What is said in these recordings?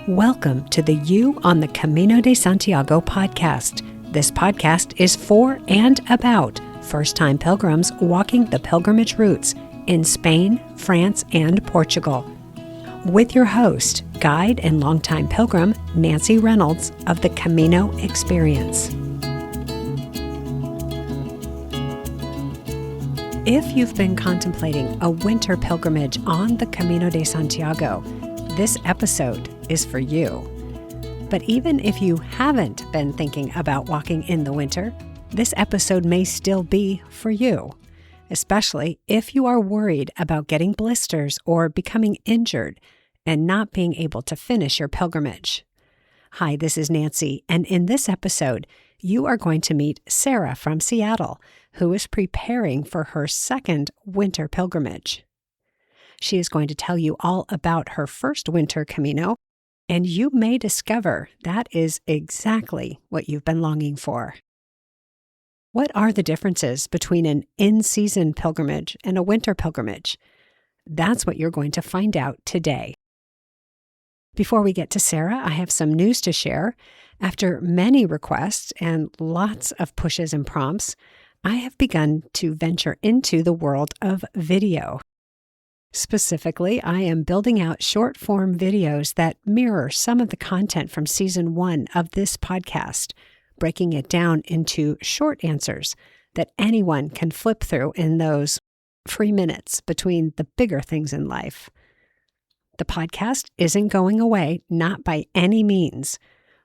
Welcome to the You on the Camino de Santiago podcast. This podcast is for and about first-time pilgrims walking the pilgrimage routes in Spain, France, and Portugal. With your host, guide and longtime pilgrim, Nancy Reynolds of the Camino Experience. If you've been contemplating a winter pilgrimage on the Camino de Santiago, this episode is for you. But even if you haven't been thinking about walking in the winter, this episode may still be for you, especially if you are worried about getting blisters or becoming injured and not being able to finish your pilgrimage. Hi, this is Nancy, and in this episode, you are going to meet Sarah from Seattle, who is preparing for her second winter pilgrimage. She is going to tell you all about her first winter Camino, and you may discover that is exactly what you've been longing for. What are the differences between an in-season pilgrimage and a winter pilgrimage? That's what you're going to find out today. Before we get to Sarah, I have some news to share. After many requests and lots of pushes and prompts, I have begun to venture into the world of video. Specifically, I am building out short-form videos that mirror some of the content from Season 1 of this podcast, breaking it down into short answers that anyone can flip through in those free minutes between the bigger things in life. The podcast isn't going away, not by any means.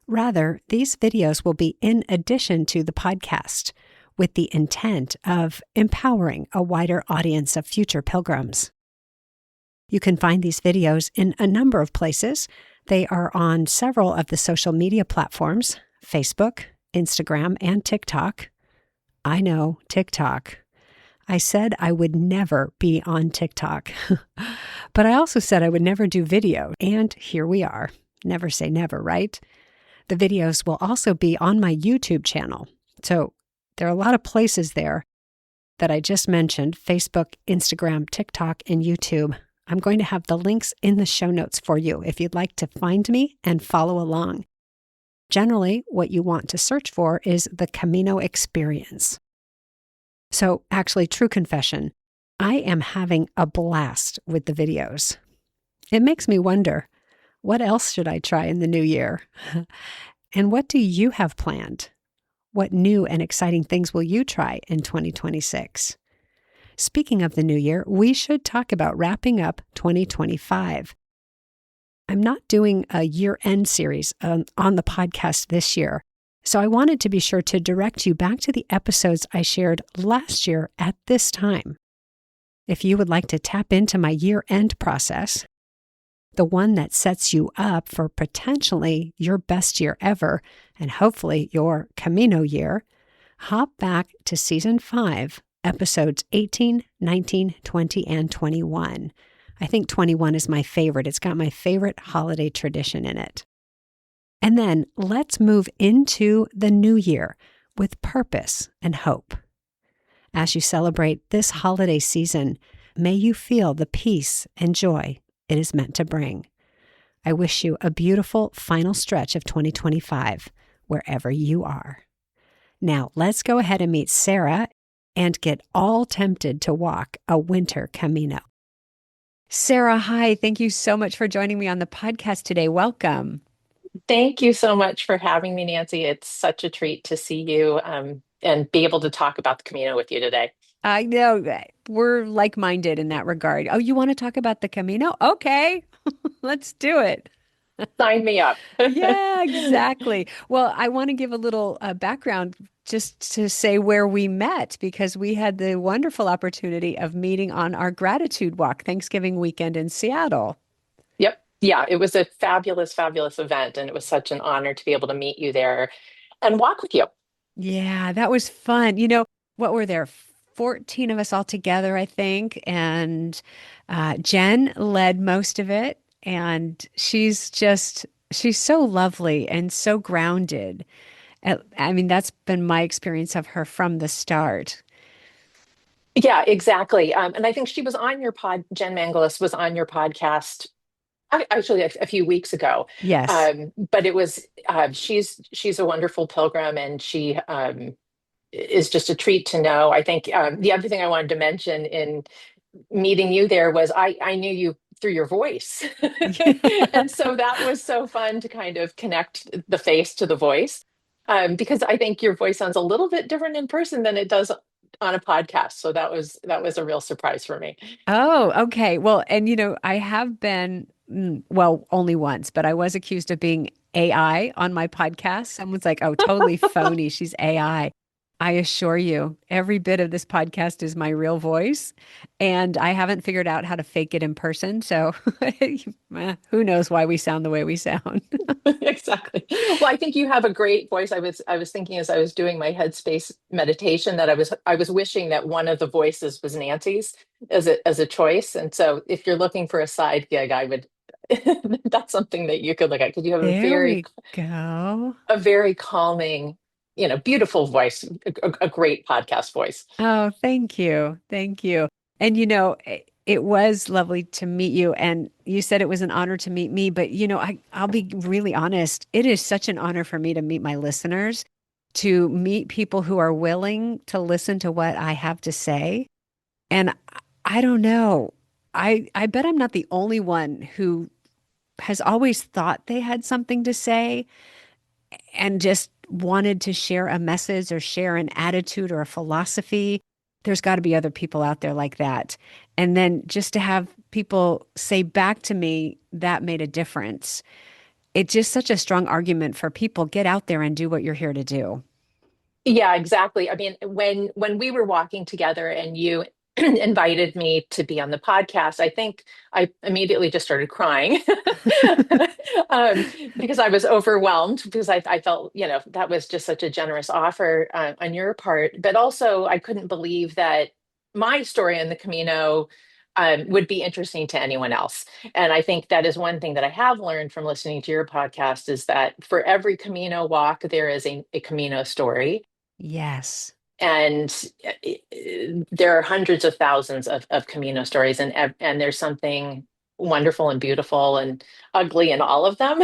Rather, these videos will be in addition to the podcast, with the intent of empowering a wider audience of future pilgrims. You can find these videos in a number of places. They are on several of the social media platforms, Facebook, Instagram, and TikTok. I know, TikTok. I said I would never be on TikTok, but I also said I would never do video, and here we are. Never say never, right? The videos will also be on my YouTube channel. So there are a lot of places there that I just mentioned, Facebook, Instagram, TikTok, and YouTube. I'm going to have the links in the show notes for you if you'd like to find me and follow along. Generally, what you want to search for is the Camino Experience. So actually, true confession, I am having a blast with the videos. It makes me wonder, what else should I try in the new year? And what do you have planned? What new and exciting things will you try in 2026? Speaking of the new year, we should talk about wrapping up 2025. I'm not doing a year-end series on the podcast this year, so I wanted to be sure to direct you back to the episodes I shared last year at this time. If you would like to tap into my year-end process, the one that sets you up for potentially your best year ever, and hopefully your Camino year, hop back to Season 5, Episodes 18, 19, 20, and 21. I think 21 is my favorite. It's got my favorite holiday tradition in it. And then let's move into the new year with purpose and hope. As you celebrate this holiday season, may you feel the peace and joy it is meant to bring. I wish you a beautiful final stretch of 2025, wherever you are. Now, let's go ahead and meet Sarah and get all tempted to walk a winter Camino. Sarah, hi. Thank you so much for joining me on the podcast today. Welcome. Thank you so much for having me, Nancy. It's such a treat to see you and be able to talk about the Camino with you today. I know that we're like-minded in that regard. Oh, you want to talk about the Camino? Okay, let's do it. Sign me up. Yeah, exactly. Well, I want to give a little background just to say where we met, because we had the wonderful opportunity of meeting on our gratitude walk Thanksgiving weekend in Seattle. Yep. Yeah, it was a fabulous, fabulous event, and it was such an honor to be able to meet you there and walk with you. Yeah, that was fun. You know, what were there? 14 of us all together, I think. And Jen led most of it. And she's so lovely and so grounded. I mean, that's been my experience of her from the start. Yeah, exactly. And I think she was on your Jen Mangalis was on your podcast actually a few weeks ago. Yes. But it was she's a wonderful pilgrim, and she is just a treat to know. I think the other thing I wanted to mention in meeting you there was I knew you through your voice. And so that was so fun to kind of connect the face to the voice. Because I think your voice sounds a little bit different in person than it does on a podcast. So that was a real surprise for me. Oh, okay. Well, and I have been, well, only once, but I was accused of being AI on my podcast. Someone's like, oh, totally phony. She's AI. I assure you, every bit of this podcast is my real voice, and I haven't figured out how to fake it in person. So who knows why we sound the way we sound? Exactly. Well, I think you have a great voice. I was thinking as I was doing my headspace meditation that I was wishing that one of the voices was Nancy's as a choice. And so if you're looking for a side gig, I would that's something that you could look at because you have There we go. a very calming, beautiful voice, a great podcast voice. Oh, thank you. Thank you. And it was lovely to meet you. And you said it was an honor to meet me, but I'll be really honest. It is such an honor for me to meet my listeners, to meet people who are willing to listen to what I have to say. And I don't know. I bet I'm not the only one who has always thought they had something to say and just wanted to share a message or share an attitude or a philosophy. There's got to be other people out there like that. And then just to have people say back to me that made a difference. It's just such a strong argument for people. Get out there and do what you're here to do. Yeah, exactly. I mean, when we were walking together and you invited me to be on the podcast, I think I immediately just started crying um, because I was overwhelmed because I felt, that was just such a generous offer on your part. But also, I couldn't believe that my story in the Camino would be interesting to anyone else. And I think that is one thing that I have learned from listening to your podcast is that for every Camino walk, there is a Camino story. Yes. And there are hundreds of thousands of Camino stories, and there's something wonderful and beautiful and ugly in all of them.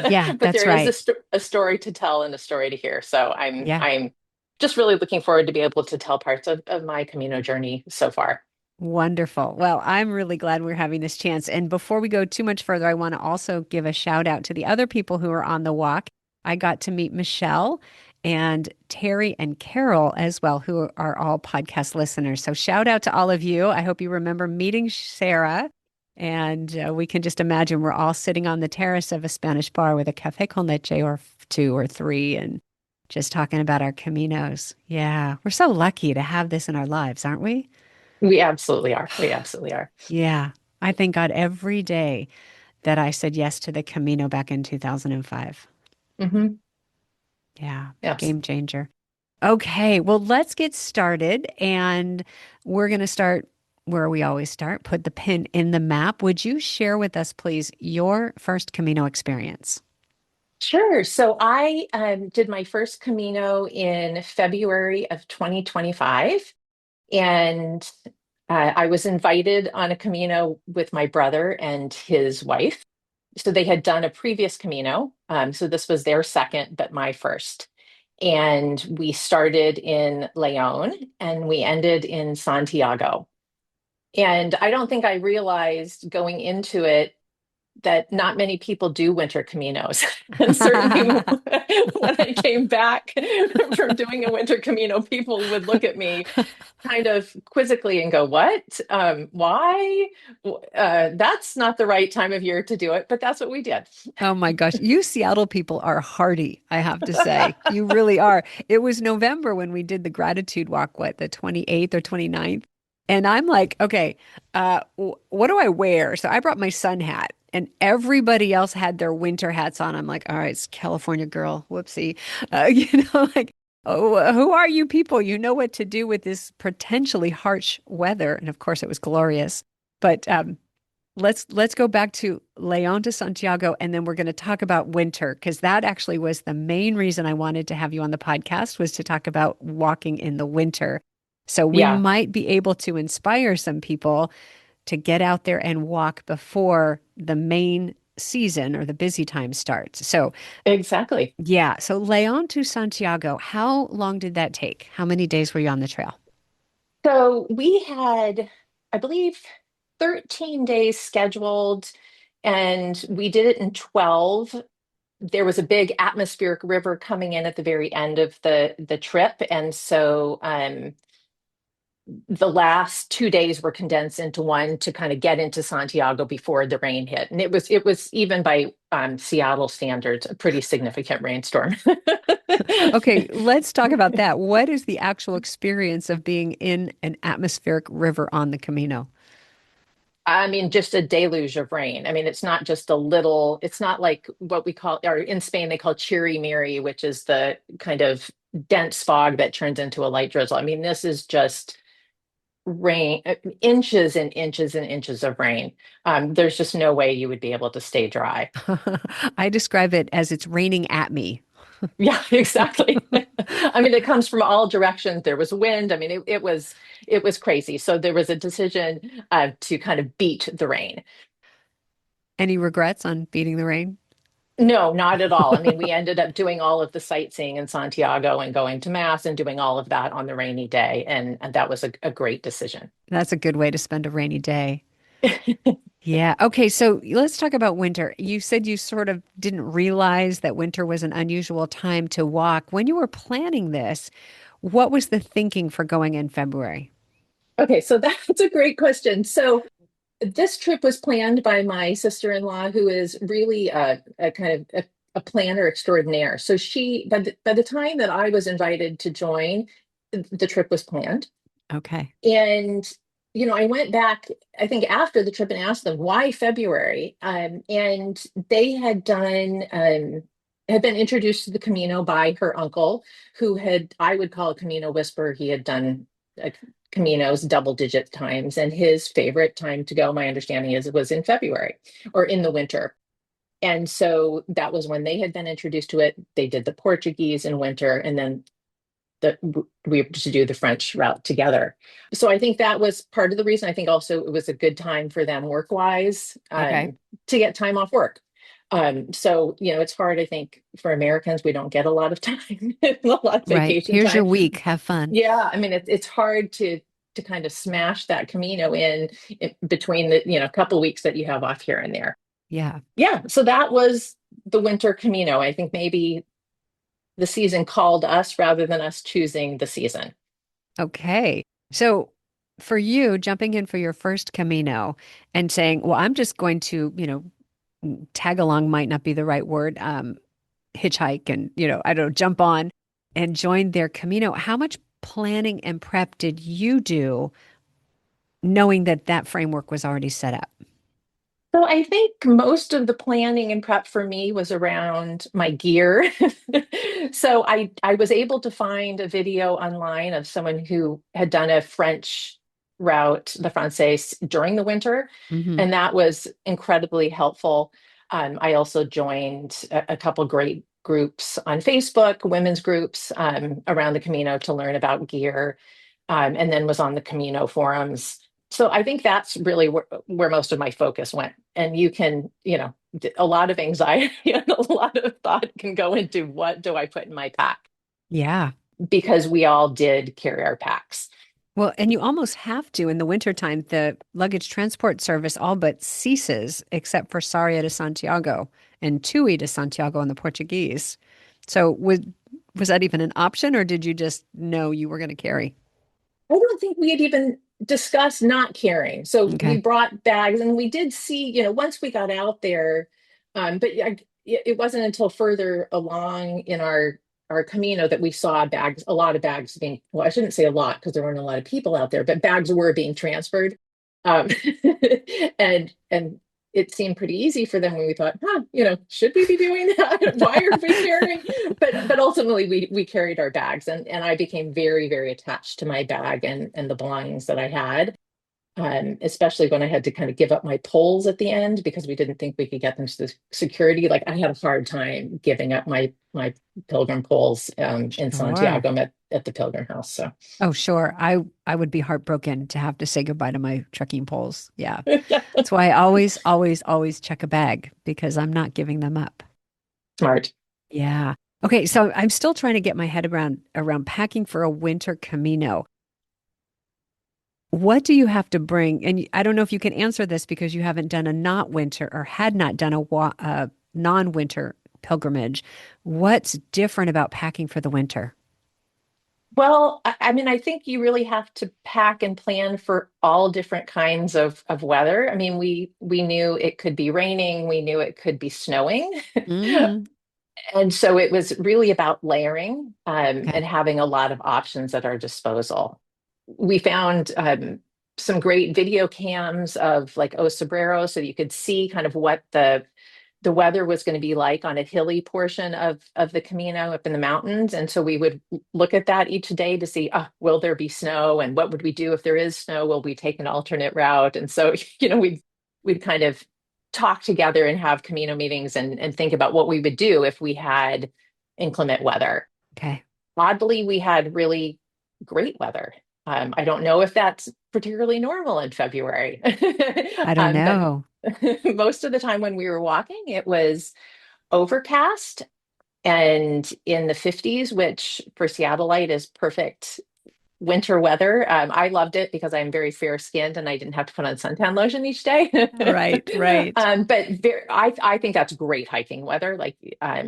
Yeah, But that's there is right. a story to tell and a story to hear. So I'm Yeah. I'm just really looking forward to be able to tell parts of my Camino journey so far. Wonderful. Well, I'm really glad we're having this chance. And before we go too much further, I want to also give a shout out to the other people who are on the walk. I got to meet Michelle and Terry and Carol as well, who are all podcast listeners. So shout out to all of you. I hope you remember meeting Sarah. And we can just imagine we're all sitting on the terrace of a Spanish bar with a cafe con leche or two or three and just talking about our Caminos. Yeah, we're so lucky to have this in our lives, aren't we? We absolutely are. We absolutely are. Yeah. I thank God every day that I said yes to the Camino back in 2005. Hmm. Yeah. Yes. Game changer. Okay. Well, let's get started. And we're going to start where we always start, put the pin in the map. Would you share with us, please, your first Camino experience? Sure. So I did my first Camino in February of 2025. And I was invited on a Camino with my brother and his wife. So they had done a previous Camino. So this was their second, but my first. And we started in Leon and we ended in Santiago. And I don't think I realized going into it that not many people do winter caminos. And certainly when I came back from doing a winter camino, people would look at me kind of quizzically and go, "What? Why? That's not the right time of year to do it." But that's what we did. Oh my gosh. You Seattle people are hardy, I have to say. You really are. It was November when we did the gratitude walk, what, the 28th or 29th? And I'm like, okay, what do I wear? So I brought my sun hat and everybody else had their winter hats on. I'm like, all right, it's California girl. Whoopsie. Like, oh, who are you people? You know what to do with this potentially harsh weather. And of course, it was glorious. But let's go back to Leon to Santiago, and then we're going to talk about winter because that actually was the main reason I wanted to have you on the podcast was to talk about walking in the winter. So we Yeah. might be able to inspire some people to get out there and walk before the main season or the busy time starts. So, Exactly. yeah. So, Leon to Santiago, how long did that take? How many days were you on the trail? So we had, I believe, 13 days scheduled, and we did it in 12. There was a big atmospheric river coming in at the very end of the trip, and so the last 2 days were condensed into one to kind of get into Santiago before the rain hit. And it was even by Seattle standards, a pretty significant rainstorm. Okay, let's talk about that. What is the actual experience of being in an atmospheric river on the Camino? I mean, just a deluge of rain. I mean, it's not just a little, it's not like what we call, or in Spain, they call chiri miri, which is the kind of dense fog that turns into a light drizzle. I mean, this is just rain, inches and inches and inches of rain. There's just no way you would be able to stay dry. I describe it as it's raining at me. Yeah, exactly. I mean, it comes from all directions. There was wind. I mean, it was crazy. So there was a decision to kind of beat the rain. Any regrets on beating the rain? No, not at all. I mean, we ended up doing all of the sightseeing in Santiago and going to Mass and doing all of that on the rainy day. And that was a great decision. That's a good way to spend a rainy day. Yeah. Okay. So let's talk about winter. You said you sort of didn't realize that winter was an unusual time to walk. When you were planning this, what was the thinking for going in February? Okay, so that's a great question. So this trip was planned by my sister-in-law, who is really a kind of a planner extraordinaire. So by the time that I was invited to join, the trip was planned. Okay. And, I went back, I think, after the trip and asked them why February. And they had been introduced to the Camino by her uncle, who I would call a Camino whisperer. He had done Caminos double digit times, and his favorite time to go, my understanding is, it was in February or in the winter. And so that was when they had been introduced to it. They did the Portuguese in winter, and then we were to do the French route together. So I think that was part of the reason. I think also it was a good time for them work wise, Okay. to get time off work. So it's hard. I think for Americans, we don't get a lot of time, a lot of Right. vacation Here's your time. week. Have fun. Yeah, I mean, it's hard to kind of smash that Camino in between the couple weeks that you have off here and there. Yeah. Yeah, so that was the winter Camino. I think maybe the season called us rather than us choosing the season. Okay. So for you, jumping in for your first Camino and saying, well, I'm just going to, tag along might not be the right word, hitchhike and, I don't know, jump on and join their Camino. How much planning and prep did you do knowing that that framework was already set up? So I think most of the planning and prep for me was around my gear. So I was able to find a video online of someone who had done a French route, the Francés, during the winter, Hmm. and that was incredibly helpful. I also joined a couple great groups on Facebook, women's groups around the Camino to learn about gear, and then was on the Camino forums. So I think that's really where most of my focus went. And you can, a lot of anxiety and a lot of thought can go into what do I put in my pack, Yeah. because we all did carry our packs. Well, and you almost have to in the wintertime. The luggage transport service all but ceases except for Sarria to Santiago and Tui to Santiago on the Portuguese. So was that even an option or did you just know you were going to carry? I don't think we had even discussed not carrying. So we Okay. brought bags, and we did see, once we got out there, but it wasn't until further along in our Camino that we saw bags, a lot of bags being, well, I shouldn't say a lot because there weren't a lot of people out there, but bags were being transferred. Um, and it seemed pretty easy for them when we thought, should we be doing that? Why are we carrying? But ultimately we carried our bags, and I became very, very attached to my bag and the belongings that I had. especially when I had to kind of give up my poles at the end because we didn't think we could get them to the security. Like I had a hard time giving up my pilgrim poles in Sure. Santiago at the Pilgrim House. So Oh, sure. I would be heartbroken to have to say goodbye to my trekking poles. Yeah. yeah, That's why I always, always, always check a bag because I'm not giving them up. smart. Yeah. Okay, so I'm still trying to get my head around packing for a winter Camino. What do you have to bring? And I don't know if you can answer this because you haven't done a not winter or had not done a non-winter pilgrimage. What's different about packing for the winter? Well, I mean, I think you really have to pack and plan for all different kinds of weather. I mean, we knew it could be raining, we knew it could be snowing. Mm, And so it was really about layering okay. and having a lot of options at our disposal. We found some great video cams of like O Sombrero so that you could see kind of what the weather was going to be like on a hilly portion of the Camino up in the mountains. And so we would look at that each day to see, will there be snow? And what would we do if there is snow? Will we take an alternate route? And so, we'd kind of talk together and have Camino meetings and think about what we would do if we had inclement weather. Okay. Oddly, we had really great weather. I don't know if that's particularly normal in February, I don't but know. most of the time when we were walking, it was overcast and in the 50s, which for Seattleite is perfect winter weather. I loved it because I'm very fair skinned and I didn't have to put on suntan lotion each day. Right, right. I think that's great hiking weather. Like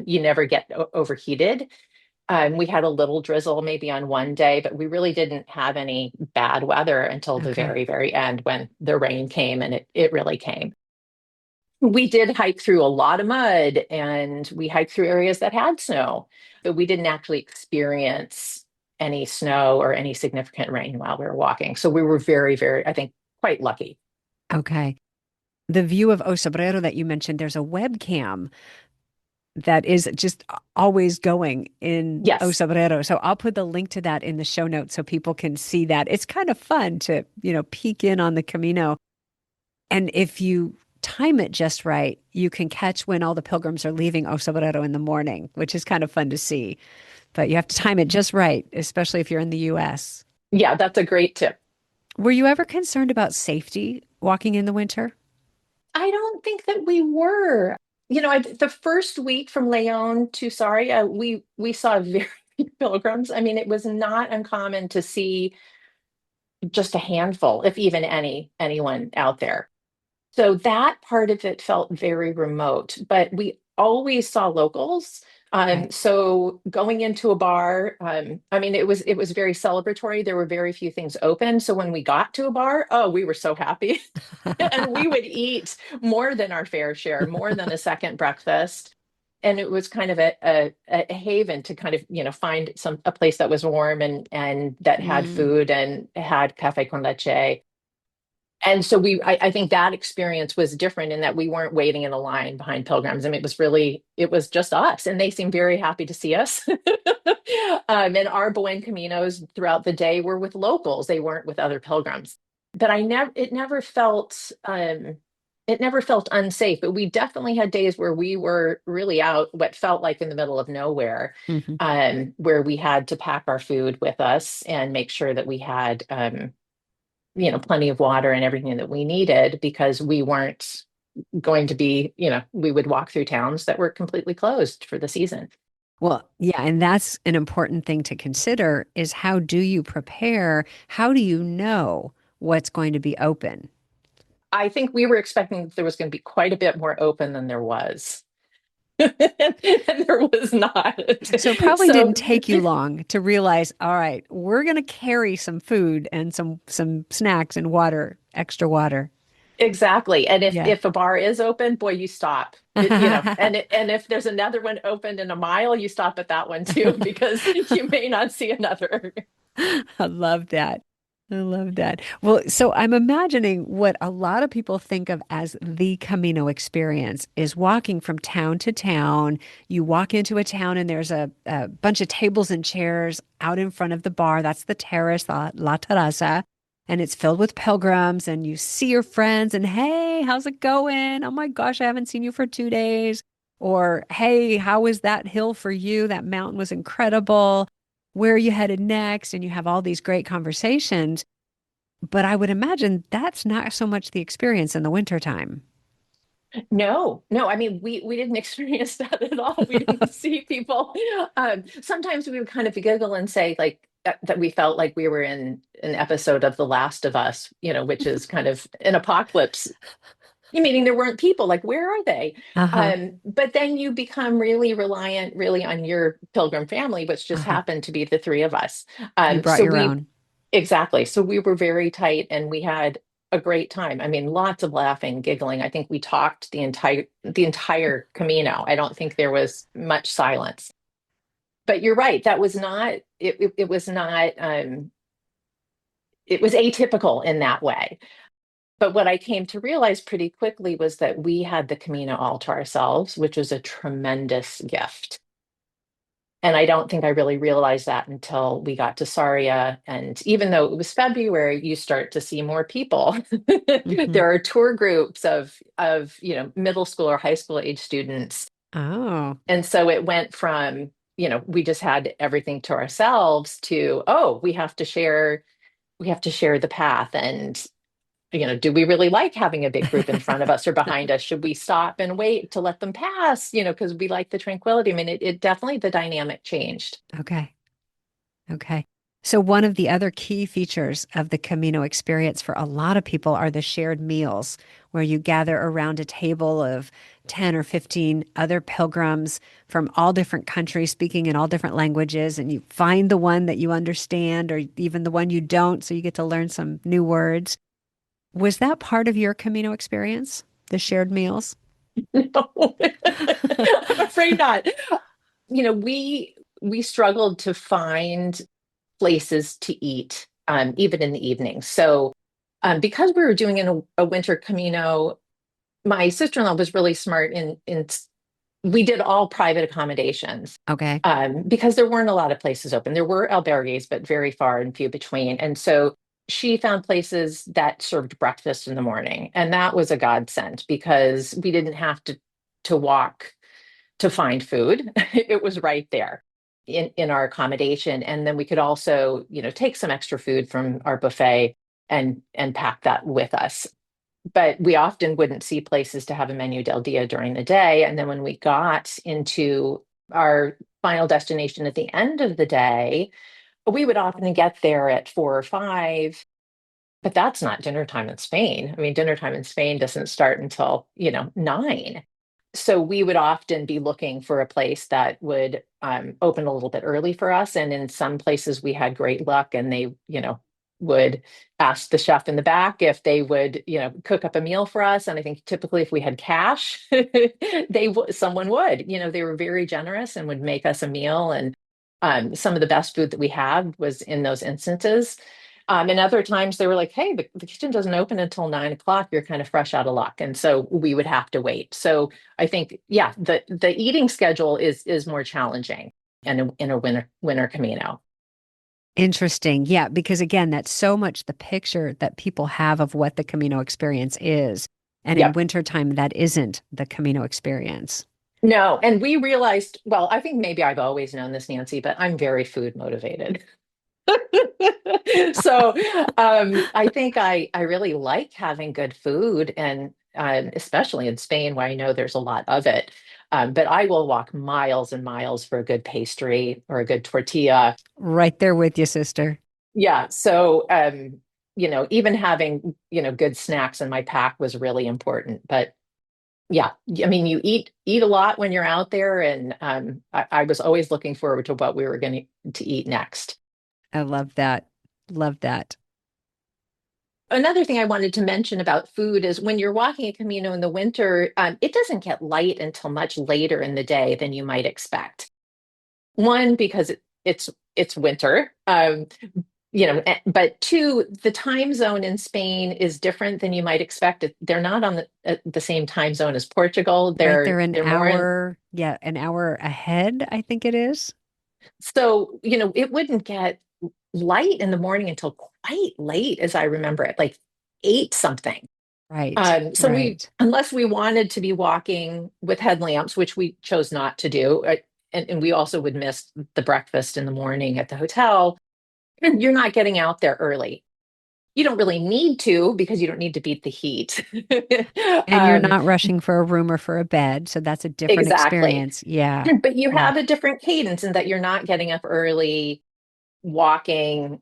you never get overheated. We had a little drizzle maybe on one day, but we really didn't have any bad weather until the Okay. very, very end when the rain came and it really came. We did hike through a lot of mud and we hiked through areas that had snow, but we didn't actually experience any snow or any significant rain while we were walking. So we were very, very, I think, quite lucky. Okay. The view of O Sombrero that you mentioned, there's a webcam that is just always going in O Yes. Sombrero. So I'll put the link to that in the show notes so people can see that. It's kind of fun to, peek in on the Camino. And if you time it just right, you can catch when all the pilgrims are leaving O Sombrero in the morning, which is kind of fun to see. But you have to time it just right, especially if you're in the US. Yeah, that's a great tip. Were you ever concerned about safety walking in the winter? I don't think that we were. The first week from Leon to Saria, we saw very few pilgrims. I mean, it was not uncommon to see just a handful, if even anyone out there. So that part of it felt very remote, but we always saw locals. Okay. So going into a bar, I mean, it was very celebratory. There were very few things open. So when we got to a bar, oh, we were so happy. And we would eat more than our fair share, more than a second breakfast. And it was kind of a haven to kind of, find a place that was warm and that had Mm, food and had cafe con leche. And so I think that experience was different in that we weren't waiting in a line behind pilgrims. I mean, it was just us, and they seemed very happy to see us. And our Buen Caminos throughout the day were with locals; they weren't with other pilgrims. But it never felt unsafe. But we definitely had days where we were really out, what felt like in the middle of nowhere, mhm. where we had to pack our food with us and make sure that we had plenty of water and everything that we needed because we weren't going to be, we would walk through towns that were completely closed for the season. Well, yeah, and that's an important thing to consider is how do you prepare? How do you know what's going to be open? I think we were expecting that there was going to be quite a bit more open than there was. And there was not. So it probably So didn't take you long to realize, all right, we're going to carry some food and some snacks and water, extra water. exactly. And if Yeah. if a bar is open, boy, you stop. And if there's another one open in a mile, you stop at that one too, because you may not see another. I love that. I love that. Well, so I'm imagining what a lot of people think of as the Camino experience is walking from town to town. You walk into a town and there's a bunch of tables and chairs out in front of the bar. That's the terrace, la terraza. and it's filled with pilgrims, and you see your friends, and hey, how's it going? Oh my gosh, I haven't seen you for 2 days. Or hey, how was that hill for you? That mountain was incredible. Where are you headed next? And you have all these great conversations. But I would imagine that's not so much the experience in the wintertime. No, no, I mean, we didn't experience that at all. We didn't see people. Sometimes we would kind of giggle and say like that we felt like we were in an episode of The Last of Us, which is kind of an apocalypse. Meaning there weren't people. Like, where are they? Uh-huh. But then you become really reliant, really on your pilgrim family, which just Uh-huh. happened to be the three of us. You brought So your we own. Exactly. So we were very tight and we had a great time. I mean, lots of laughing, giggling. I think we talked the entire Camino. I don't think there was much silence. But you're right. That was not it was not it was atypical in that way. But what I came to realize pretty quickly was that we had the Camino all to ourselves, which was a tremendous gift. And I don't think I really realized that until we got to Saria. And even though it was February, you start to see more people. Hmm. There are tour groups of middle school or high school age students. Oh, And so it went from, we just had everything to ourselves to, oh, we have to share the path. And do we really like having a big group in front of us or behind us? Should we stop and wait to let them pass? Because we like the tranquility. I mean, it definitely the dynamic changed. okay. Okay. So, one of the other key features of the Camino experience for a lot of people are the shared meals, where you gather around a table of 10 or 15 other pilgrims from all different countries speaking in all different languages, and you find the one that you understand or even the one you don't, so you get to learn some new words. Was that part of your Camino experience, the shared meals? No, I'm afraid not. We struggled to find places to eat, even in the evenings. So, because we were doing a winter Camino, my sister-in-law was really smart in we did all private accommodations, Okay. because there weren't a lot of places open. There were albergues, but very far and few between. And so she found places that served breakfast in the morning, and that was a godsend because we didn't have to walk to find food. It was right there in our accommodation. And then we could also, take some extra food from our buffet and pack that with us. But we often wouldn't see places to have a menu del dia during the day. And then when we got into our final destination at the end of the day, we would often get there at 4 or 5, but that's not dinner time in Spain. I mean, dinner time in Spain doesn't start until, 9. So we would often be looking for a place that would open a little bit early for us. And in some places we had great luck and they, would ask the chef in the back if they would, cook up a meal for us. And I think typically if we had cash, someone would, they were very generous and would make us a meal. And some of the best food that we had was in those instances. And other times they were like, hey, the kitchen doesn't open until 9 o'clock. You're kind of fresh out of luck. And so we would have to wait. So I think, yeah, the eating schedule is more challenging in a winter Camino. Interesting. Yeah, because again, that's so much the picture that people have of what the Camino experience is. And in Yep. wintertime, that isn't the Camino experience. No. And we realized, well, I think maybe I've always known this, Nancy, but I'm very food motivated. So I think I really like having good food, and especially in Spain, where I know there's a lot of it. But I will walk miles and miles for a good pastry or a good tortilla. Right there with you, sister. Yeah. So even having good snacks in my pack was really important. But yeah, I mean, you eat a lot when you're out there, and I was always looking forward to what we were going to eat next. I love that. Love that. Another thing I wanted to mention about food is when you're walking a Camino in the winter, it doesn't get light until much later in the day than you might expect. One, because it's winter, but two, the time zone in Spain is different than you might expect. They're not on the same time zone as Portugal. Right They're there, an they're more in. hour. Yeah, an hour ahead, I think it is. So, it wouldn't get light in the morning until quite late, as I remember it, like 8 something. Right. So we, Right. unless we wanted to be walking with headlamps, which we chose not to do, and we also would miss the breakfast in the morning at the hotel, and you're not getting out there early. You don't really need to because you don't need to beat the heat. And you're um, not rushing for a room or for a bed, so that's a different exactly. experience. Yeah. But you Yeah. have a different cadence in that you're not getting up early, walking,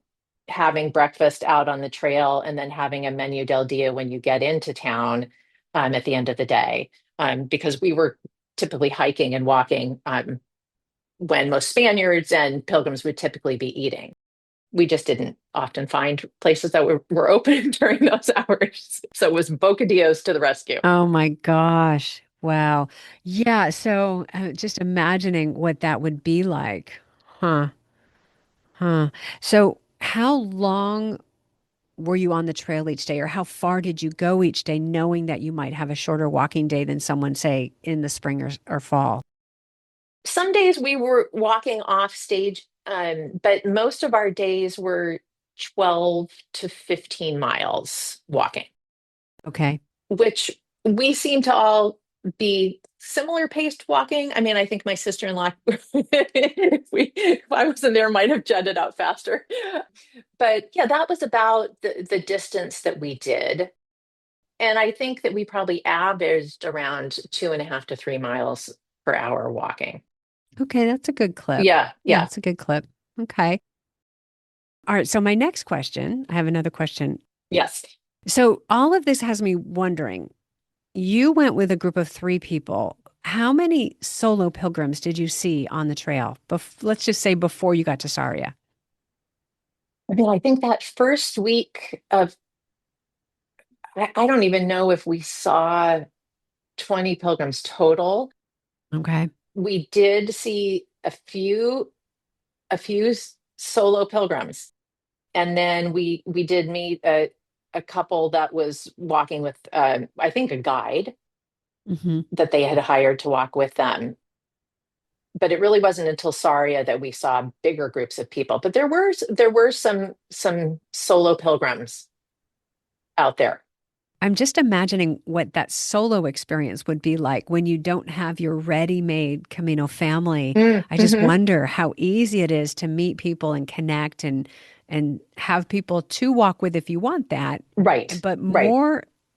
having breakfast out on the trail, and then having a menu del dia when you get into town at the end of the day. Because we were typically hiking and walking when most Spaniards and pilgrims would typically be eating. We just didn't often find places that were open during those hours. So it was bocadillos to the rescue. Oh my gosh. Wow. Yeah. So just imagining what that would be like. Huh. Huh. So how long were you on the trail each day, or how far did you go each day, knowing that you might have a shorter walking day than someone, say, in the spring or fall? Some days we were walking off stage, but most of our days were 12 to 15 miles walking, Okay. which we seem to all be similar paced walking. I mean, I think my sister-in-law, if I wasn't there, might have jetted out faster. But yeah, that was about the distance that we did. And I think that we probably averaged around 2.5 to 3 miles per hour walking. Okay, that's a good clip. Yeah, Yeah, yeah, that's a good clip. Okay. All right. So my next question, I have another question. yes. So all of this has me wondering, you went with a group of three people. How many solo pilgrims did you see on the trail? Let's just say before you got to Saria. I mean, I think that first week of, I don't even know if we saw 20 pilgrims total. Okay. We did see a few solo pilgrims. And then we did meet a couple that was walking with, I think, a guide Hmm. that they had hired to walk with them. But it really wasn't until Saria that we saw bigger groups of people. But there were some solo pilgrims out there. I'm just imagining what that solo experience would be like when you don't have your ready-made Camino family. I just Mm-hmm. wonder how easy it is to meet people and connect and have people to walk with if you want that. Right, But right.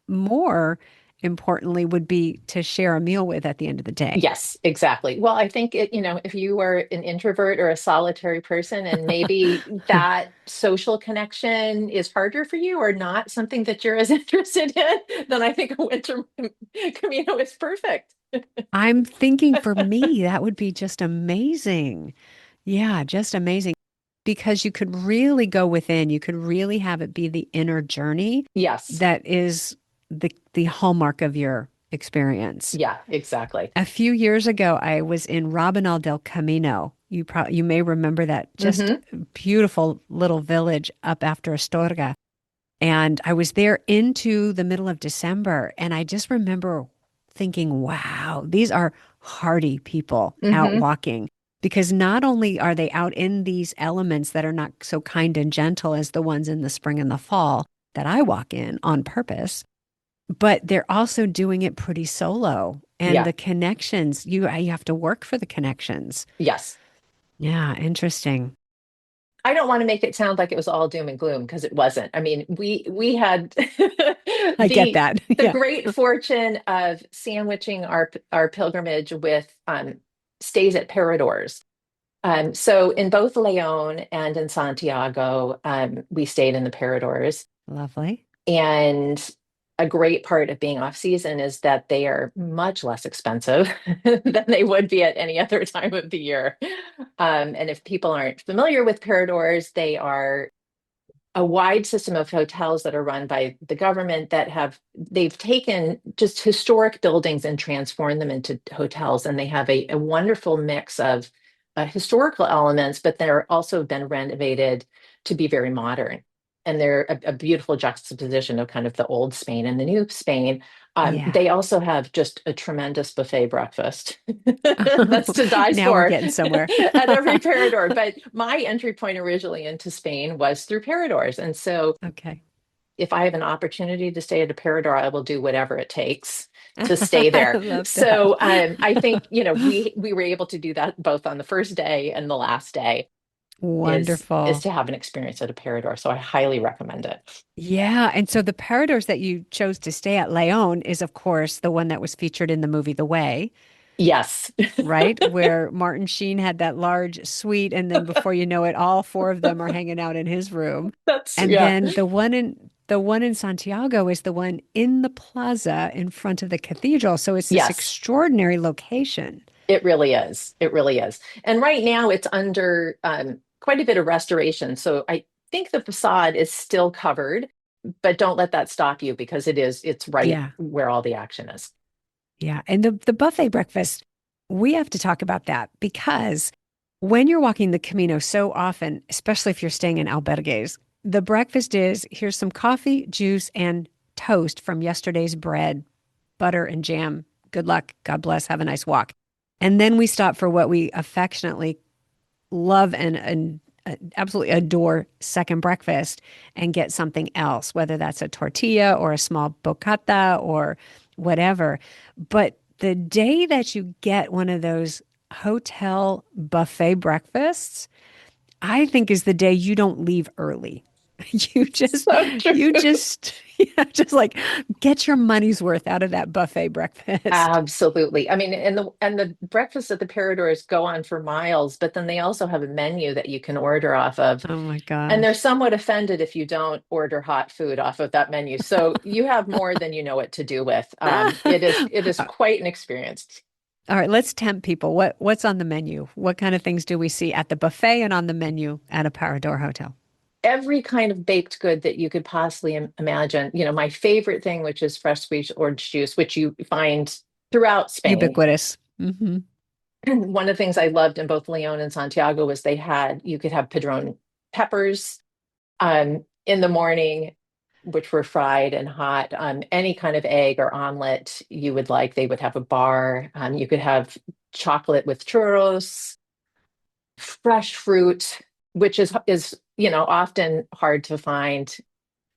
more importantly would be to share a meal with at the end of the day. Yes, exactly. Well, I think if you are an introvert or a solitary person and maybe that social connection is harder for you or not something that you're as interested in, then I think a winter Camino is perfect. I'm thinking for me, that would be just amazing. Yeah, just amazing. Because you could really go within, you could really have it be the inner journey Yes. that is the hallmark of your experience. Yeah, exactly. A few years ago, I was in Rabanal del Camino. You may remember that just Hmm. beautiful little village up after Astorga. And I was there into the middle of December, and I just remember thinking, wow, these are hardy people out Hmm. walking. Because not only are they out in these elements that are not so kind and gentle as the ones in the spring and the fall that I walk in on purpose, but they're also doing it pretty solo. And Yeah. the connections, you have to work for the connections. Yes. Yeah, interesting. I don't want to make it sound like it was all doom and gloom because it wasn't. I mean, we had I get the that. the Yeah. great fortune of sandwiching our pilgrimage with stays at paradors. So in both Leon and in Santiago, we stayed in the paradors. Lovely. And a great part of being off season is that they are much less expensive than they would be at any other time of the year. And if people aren't familiar with paradors, they are a wide system of hotels that are run by the government that they've taken just historic buildings and transformed them into hotels. And they have a wonderful mix of historical elements, but they're also been renovated to be very modern. and they're a beautiful juxtaposition of kind of the old Spain and the new Spain. Yeah. They also have just a tremendous buffet breakfast. That's to die Now we're for getting somewhere. at every parador. But my entry point originally into Spain was through paradors. And so Okay. if I have an opportunity to stay at a parador, I will do whatever it takes to stay I there. love that. So I think, we were able to do that both on the first day and the last day is Wonderful. to have an experience at a parador. So I highly recommend it. Yeah. And so the Paradors that you chose to stay at Leon is, of course, the one that was featured in the movie The Way, Yes. right? Where Martin Sheen had that large suite. And then before you know it, all four of them are hanging out in his room. That's, And yeah. then the one in Santiago is the one in the plaza in front of the cathedral. So it's this Yes, extraordinary location. it really is. It really is. And right now it's under quite a bit of restoration. So I think the facade is still covered, but don't let that stop you because it's right Yeah. where all the action is. Yeah. And the buffet breakfast, we have to talk about that because when you're walking the Camino so often, especially if you're staying in albergues, the breakfast is here's some coffee, juice, and toast from yesterday's bread, butter, and jam. Good luck. God bless. Have a nice walk. And then we stop for what we affectionately love and absolutely adore second breakfast and get something else, whether that's a tortilla or a small bocata or whatever. But the day that you get one of those hotel buffet breakfasts, I think is the day you don't leave early. You just, So true. you just, yeah, just like get your money's worth out of that buffet breakfast. Absolutely. I mean, and the breakfasts at the Paradors go on for miles, but then they also have a menu that you can order off of. Oh my And they're gosh. somewhat offended if you don't order hot food off of that menu. So you have more than you know what to do with. It is quite an experience. All right, let's tempt people. What's on the menu? What kind of things do we see at the buffet and on the menu at a Parador hotel? Every kind of baked good that you could possibly imagine. My favorite thing, which is fresh squeezed orange juice, which you find throughout Spain. Ubiquitous. Hmm. One of the things I loved in both Leon and Santiago was you could have padron peppers in the morning, which were fried and hot. Any kind of egg or omelet you would like, they would have a bar. You could have chocolate with churros, fresh fruit, which is often hard to find.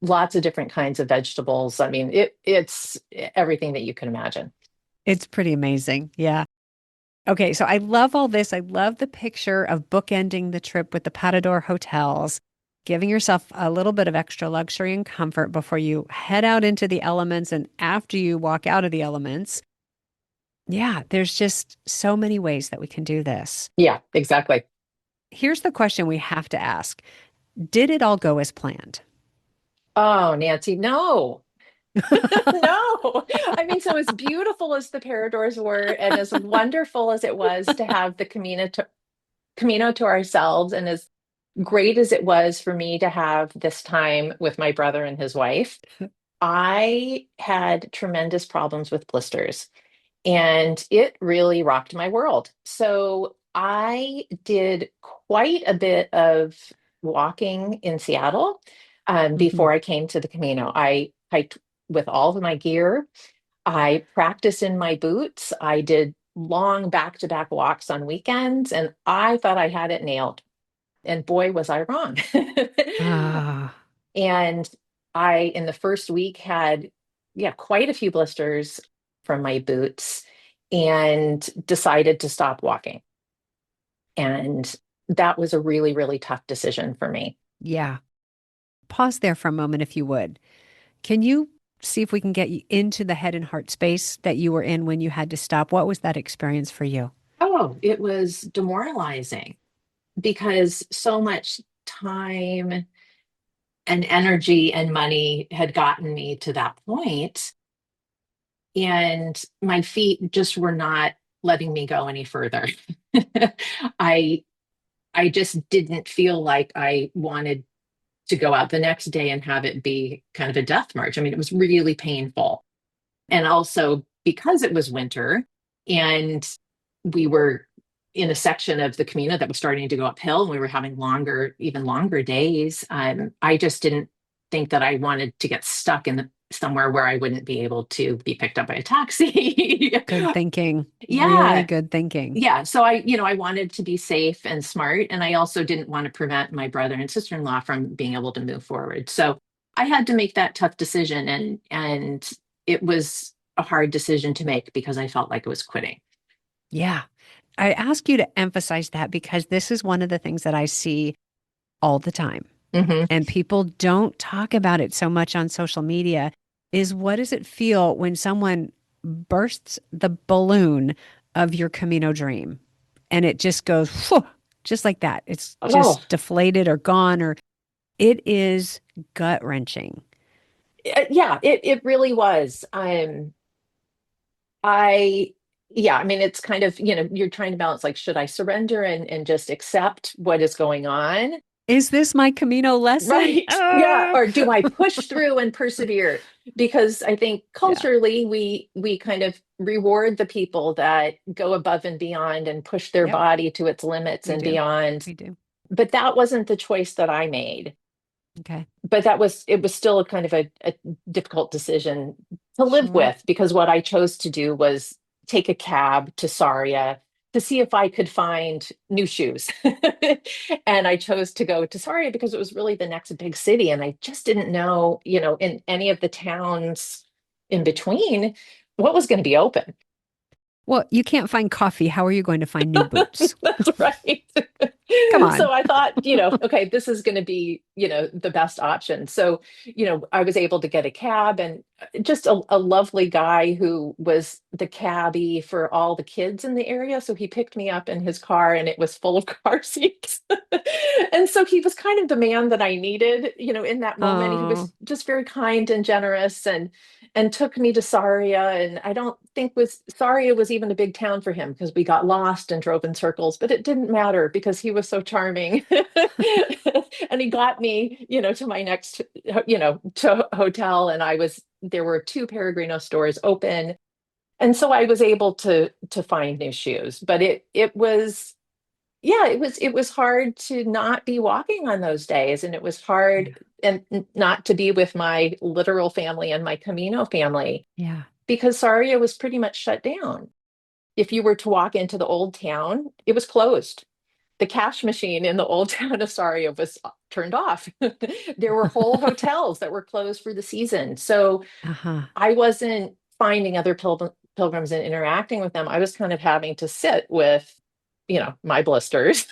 Lots of different kinds of vegetables. I mean, it's everything that you can imagine. It's pretty amazing. Yeah. Okay, so I love all this. I love the picture of bookending the trip with the Parador hotels, giving yourself a little bit of extra luxury and comfort before you head out into the elements and after you walk out of the elements. Yeah, there's just so many ways that we can do this. Yeah, exactly. Here's the question we have to ask. Did it all go as planned? Oh, Nancy, no. No. I mean, so as beautiful as the Paradors were, and as wonderful as it was to have the Camino to ourselves, and as great as it was for me to have this time with my brother and his wife, I had tremendous problems with blisters, and it really rocked my world. So I did quite a bit of walking in Seattle Hmm. before I came to the Camino. I hiked with all of my gear. I practiced in my boots. I did long back-to-back walks on weekends, and I thought I had it nailed. And boy, was I wrong. Ah, And in the first week, had, yeah, quite a few blisters from my boots and decided to stop walking. And that was a really, really tough decision for me. yeah. Pause there for a moment if you would. Can you see if we can get you into the head and heart space that you were in when you had to stop? What was that experience for you? Oh, it was demoralizing because so much time and energy and money had gotten me to that point, and my feet just were not letting me go any further. I I just didn't feel like I wanted to go out the next day and have it be kind of a death march. I mean, it was really painful. And also because it was winter and we were in a section of the Camino that was starting to go uphill and we were having even longer days, I just didn't think that I wanted to get stuck in the somewhere where I wouldn't be able to be picked up by a taxi. Good thinking. Really Yeah. good thinking. Yeah. So I wanted to be safe and smart. And I also didn't want to prevent my brother and sister-in-law from being able to move forward. So I had to make that tough decision. And it was a hard decision to make because I felt like it was quitting. Yeah. I ask you to emphasize that because this is one of the things that I see all the time. Hmm. And people don't talk about it so much on social media is what does it feel when someone bursts the balloon of your Camino dream and it just goes whew, just like that. It's Oh, just deflated or gone or it is gut wrenching. yeah, it really was. I yeah, I mean it's kind of, you're trying to balance like should I surrender and just accept what is going on? Is this my Camino lesson? Right. Yeah. Ah! Or do I push through and persevere? Because I think Yeah, culturally we kind of reward the people that go above and beyond and push their yep, body to its limits we and do. beyond. We do. But that wasn't the choice that I made. Okay. But it was still a kind of a difficult decision to live Sure. with because what I chose to do was take a cab to Saria to see if I could find new shoes. And I chose to go to Saria because it was really the next big city. And I just didn't know, in any of the towns in between, what was going to be open. Well, you can't find coffee. How are you going to find new boots? That's right. Come So on. I thought, okay, this is going to be, the best option. So, I was able to get a cab and just a lovely guy who was the cabbie for all the kids in the area. So he picked me up in his car and it was full of car seats. And so he was kind of the man that I needed, in that moment. He Oh, was just very kind and generous and took me to Saria. And I don't think was Saria was even a big town for him because we got lost and drove in circles, but it didn't matter because he was so charming. And he got me, to my next, to hotel. And there were two Peregrino stores open. And so I was able to find new shoes, but it was yeah, it was hard to not be walking on those days, and it was yeah. hard and not to be with my literal family and my Camino family Yeah. because Saria was pretty much shut down. If you were to walk into the old town, it was closed. The cash machine in the old town of Saria was turned off. There were whole hotels that were closed for the season. So Uh-huh. I wasn't finding other pilgrims and interacting with them. I was kind of having to sit with, my blisters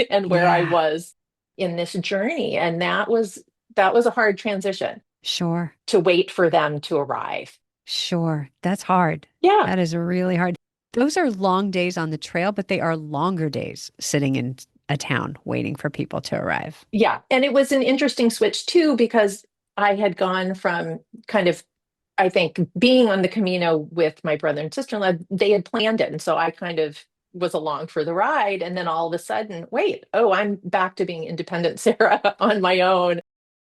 and where I Yeah. was in this journey. And that was a hard transition Sure. to wait for them to arrive. Sure. That's hard. Yeah. That is really hard. Those are long days on the trail, but they are longer days sitting in a town waiting for people to arrive. Yeah. And it was an interesting switch too, because I had gone from kind of, I think, being on the Camino with my brother and sister-in-law, they had planned it. And so I kind of was along for the ride. And then all of a sudden, wait, oh, I'm back to being independent Sarah on my own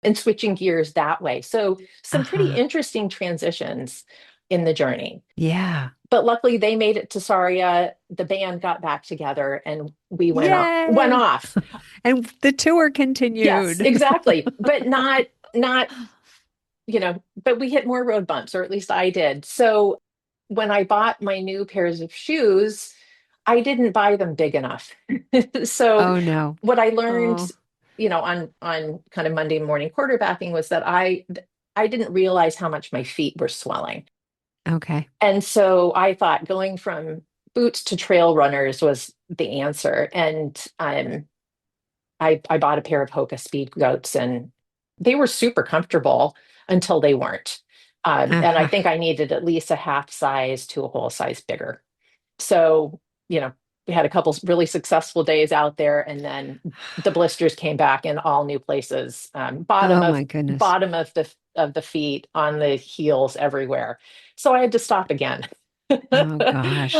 and switching gears that way. So some pretty Uh-huh. interesting transitions in the journey. Yeah. But luckily they made it to Saria. The band got back together and we went Yay. off. And the tour Yes, continued. exactly. But but we hit more road bumps, or at least I did. So when I bought my new pairs of shoes, I didn't buy them big enough. So Oh no. what I learned, Oh, on kind of Monday morning quarterbacking was that I didn't realize how much my feet were swelling. okay. And so I thought going from boots to trail runners was the answer. And I bought a pair of Hoka Speed Goats and they were super comfortable until they weren't. And I Uh-huh. think I needed at least a half size to a whole size bigger. So, we had a couple really successful days out there, and then the blisters came back in all new places. Oh my goodness. Bottom of the feet, on the heels, everywhere. So I had to stop again. Oh gosh.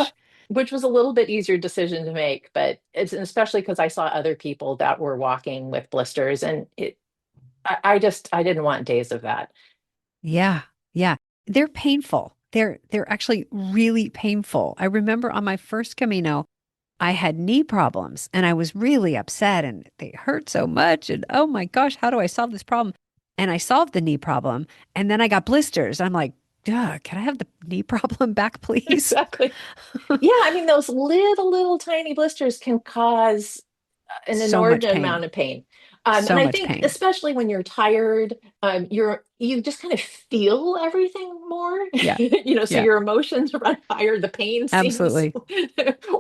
Which was a little bit easier decision to make, but it's especially because I saw other people that were walking with blisters, and I didn't want days of that. Yeah. Yeah. They're painful. They're actually really painful. I remember on my first Camino, I had knee problems and I was really upset and they hurt so much. And oh my gosh, how do I solve this problem? and I solved the knee problem. And then I got blisters. I'm like, duh, can I have the knee problem back, please? Exactly. Yeah, I mean, those little tiny blisters can cause an So much inordinate pain. amount of pain. And So I much think pain. especially when you're tired, you just kind of feel everything more, Yeah. so Yeah. your emotions run higher. The pain seems Absolutely.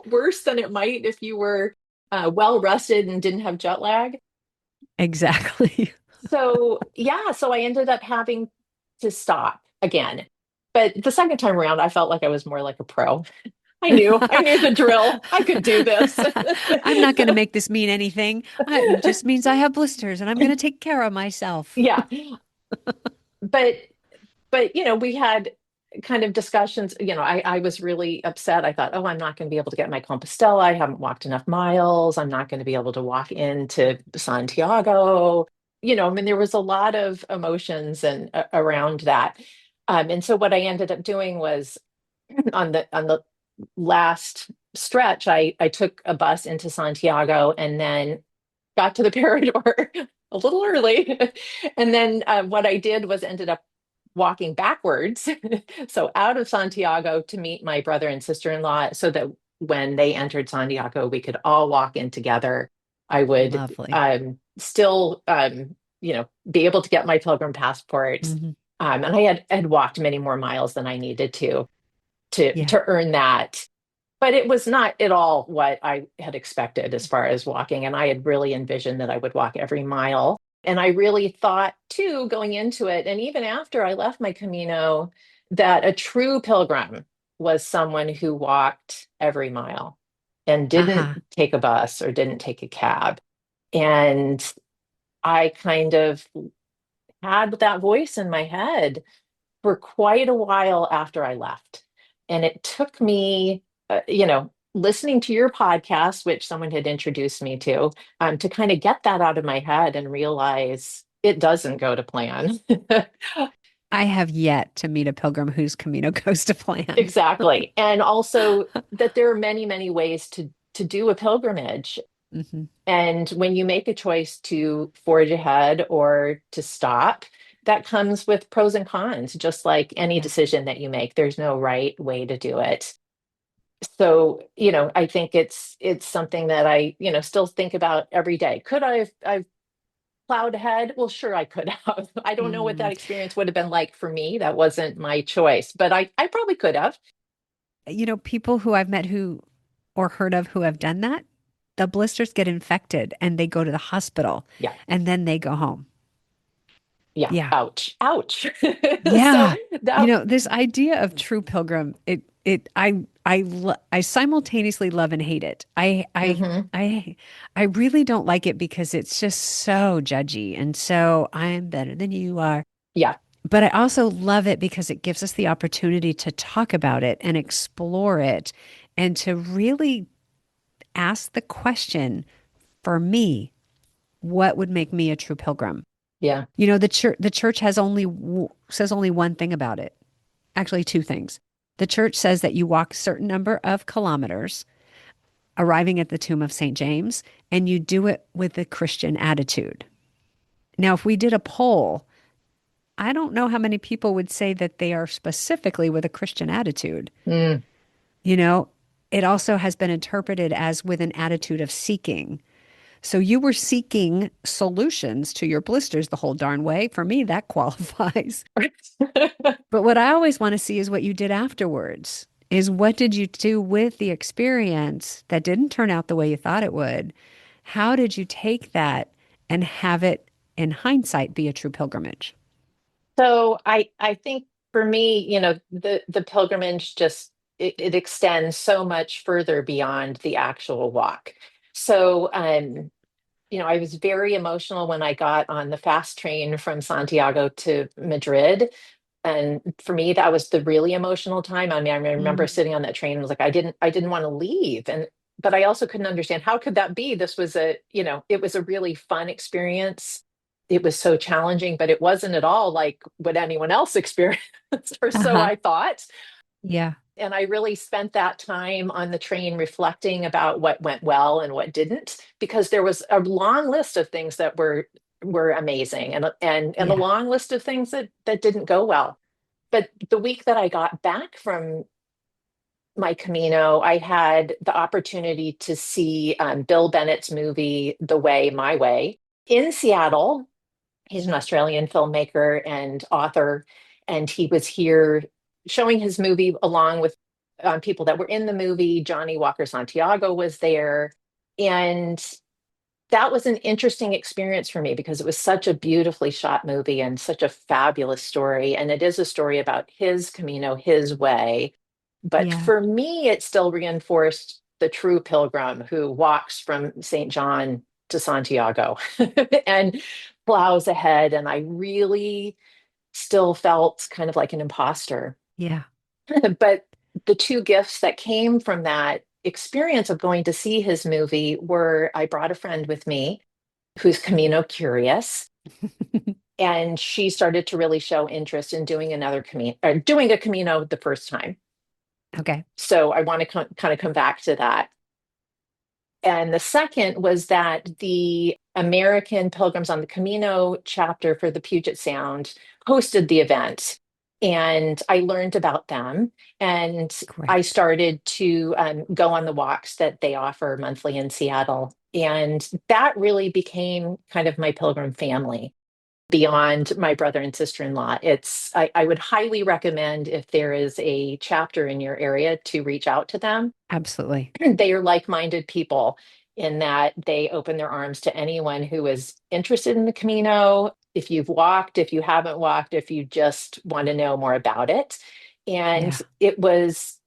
worse than it might if you were well rested and didn't have jet lag. Exactly. So yeah, so I ended up having to stop again. But the second time around, I felt like I was more like a pro. I knew the drill. I could do this. I'm not going to make this mean anything. It just means I have blisters and I'm going to take care of myself. Yeah. But we had kind of discussions. I was really upset. I thought, oh, I'm not going to be able to get my Compostela. I haven't walked enough miles. I'm not going to be able to walk into Santiago. I mean, there was a lot of emotions and around that. And so what I ended up doing was on the last stretch, I took a bus into Santiago and then got to the Parador a little early. And then what I did was ended up walking backwards, so out of Santiago to meet my brother and sister-in-law, so that when they entered Santiago, we could all walk in together. I would Lovely. still, be able to get my pilgrim passport. Hmm. And I had walked many more miles than I needed to Yeah. to earn that. But it was not at all what I had expected as far as walking. And I had really envisioned that I would walk every mile. And I really thought, too, going into it, and even after I left my Camino, that a true pilgrim was someone who walked every mile and didn't Uh-huh. take a bus or didn't take a cab. And I kind of had that voice in my head for quite a while after I left. And it took me, listening to your podcast, which someone had introduced me to kind of get that out of my head and realize it doesn't go to plan. I have yet to meet a pilgrim whose Camino goes to plan. Exactly. And also that there are many, many ways to do a pilgrimage. Hmm. And when you make a choice to forge ahead or to stop, that comes with pros and cons, just like any Yeah. decision that you make. There's no right way to do it. So, I think it's something that I, still think about every day. Could I've plowed ahead? Well, sure I could have. I don't know what that Mm. experience would have been like for me. That wasn't my choice, but I probably could have. People who I've met who or heard of who have done that, the blisters get infected and they go to the hospital Yeah. and then they go home. Yeah. Yeah. Ouch. Ouch. So Yeah. that This idea of true pilgrim, I simultaneously love and hate it. mhm. I really don't like it because it's just so judgy and so I'm better than you are. Yeah. But I also love it because it gives us the opportunity to talk about it and explore it and to really ask the question for me, what would make me a true pilgrim? Yeah. The church says only one thing about it. Actually, two things. The church says that you walk a certain number of kilometers arriving at the tomb of St. James, and you do it with a Christian attitude. Now, if we did a poll, I don't know how many people would say that they are specifically with a Christian attitude. Mm. You know, it also has been interpreted as with an attitude of seeking. So you were seeking solutions to your blisters the whole darn way. For me, that qualifies. But what I always want to see is what you did afterwards. Is what did you do with the experience that didn't turn out the way you thought it would? How did you take that and have it, in hindsight, be a true pilgrimage? So I think for me, the pilgrimage just it extends so much further beyond the actual walk. So I was very emotional when I got on the fast train from Santiago to Madrid. And for me, that was the really emotional time. I mean, I remember Mm. sitting on that train and was like, I didn't want to leave. But I also couldn't understand how could that be? This was it was a really fun experience. It was so challenging, but it wasn't at all like what anyone else experienced, or so Uh-huh. I thought. Yeah. And I really spent that time on the train reflecting about what went well and what didn't, because there was a long list of things that were were amazing, and a Yeah. long list of things that didn't go well. But the week that I got back from my Camino, I had the opportunity to see Bill Bennett's movie, The Way, My Way, in Seattle. He's an Australian filmmaker and author, and he was here showing his movie along with people that were in the movie. Johnny Walker Santiago was there. And that was an interesting experience for me because it was such a beautifully shot movie and such a fabulous story. And it is a story about his Camino, his way. But Yeah. for me, it still reinforced the true pilgrim who walks from St. John to Santiago and plows ahead. And I really still felt kind of like an imposter. Yeah. But the two gifts that came from that experience of going to see his movie were I brought a friend with me who's Camino curious, and she started to really show interest in doing another Camino, doing a Camino the first time. Okay. So I want to kind of come back to that. And the second was that the American Pilgrims on the Camino chapter for the Puget Sound hosted the event. And I learned about them. And I Great. started to go on the walks that they offer monthly in Seattle. And that really became kind of my pilgrim family beyond my brother and sister-in-law. I would highly recommend if there is a chapter in your area to reach out to them. Absolutely. They are like-minded people in that they open their arms to anyone who is interested in the Camino. If you've walked, if you haven't walked, if you just want to know more about it. And Yeah. it was